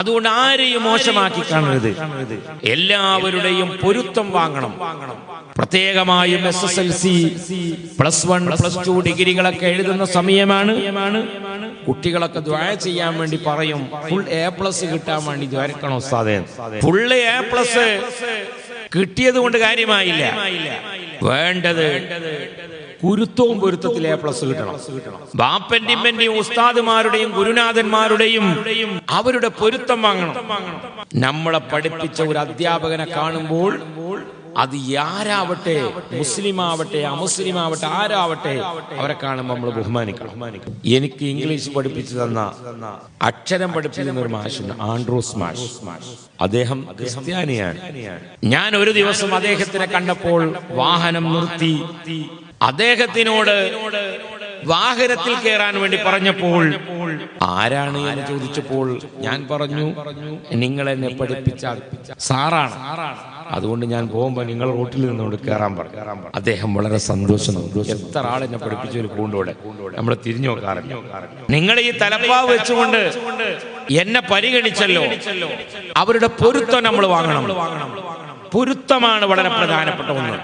അതുകൊണ്ട് ആരെയും മോശമാക്കി കാണരുത്. എല്ലാവരുടെയും പൊരുത്തം വാങ്ങണം. പ്രത്യേകമായും SSLC, +1, +2 ഡിഗ്രികളൊക്കെ എഴുതുന്ന സമയമാണ്. കുട്ടികളൊക്കെ ദുആ ചെയ്യാൻ വേണ്ടി പറയും, ഫുൾ A+ കിട്ടാൻ വേണ്ടി ദ്വാരക്കണം ഉസ്താദേ. ഫുൾ A+ കിട്ടിയത് കൊണ്ട് കാര്യമായില്ല. വേണ്ടത് കുരുത്തവും പൊരുത്തത്തിൽ A+ കിട്ടണം. ബാപ്പന്റെയും ഉസ്താദുമാരുടെയും ഗുരുനാഥന്മാരുടെയും അവരുടെ പൊരുത്തം വാങ്ങണം. നമ്മളെ പഠിപ്പിച്ച ഒരു അധ്യാപകനെ കാണുമ്പോൾ അത് ആരാവട്ടെ, മുസ്ലിം ആവട്ടെ അമുസ്ലിം ആവട്ടെ ആരാവട്ടെ, അവരെ കാണുമ്പോൾ നമ്മൾ ബഹുമാനിക്കണം. എനിക്ക് ഇംഗ്ലീഷ് പഠിപ്പിച്ചു തന്ന, അക്ഷരം പഠിപ്പിക്കുന്ന ഒരു മാഷുണ്ട്, ആൻഡ്രൂസ് മാഷ്. അദ്ദേഹം ക്രിസ്ത്യാനിയാണ്. ഞാൻ ഒരു ദിവസം അദ്ദേഹത്തിനെ കണ്ടപ്പോൾ വാഹനം നിർത്തി അദ്ദേഹത്തിനോട് വാഹനത്തിൽ കയറാൻ വേണ്ടി പറഞ്ഞപ്പോൾ ആരാണ് എന്ന് ചോദിച്ചപ്പോൾ ഞാൻ പറഞ്ഞു, നിങ്ങൾ എന്നെ പഠിപ്പിച്ച സാറാണ്, അതുകൊണ്ട് ഞാൻ പോകുമ്പോ നിങ്ങൾ റോട്ടിൽ നിന്നുകൊണ്ട് കയറാൻ പറഞ്ഞു. അദ്ദേഹം വളരെ സന്തോഷം. എത്ര ആളെന്നെ പഠിപ്പിച്ച ഒരു പൂണ്ടോടെ നമ്മൾ തിരിഞ്ഞു നോക്കാറില്ല. നിങ്ങൾ ഈ തലപ്പാവ് വെച്ചുകൊണ്ട് എന്നെ പരിഗണിച്ചല്ലോ, അവരുടെ പൊരുത്തം നമ്മൾ വാങ്ങണം. പൊരുത്തമാണ് വളരെ പ്രധാനപ്പെട്ട ഒന്ന്.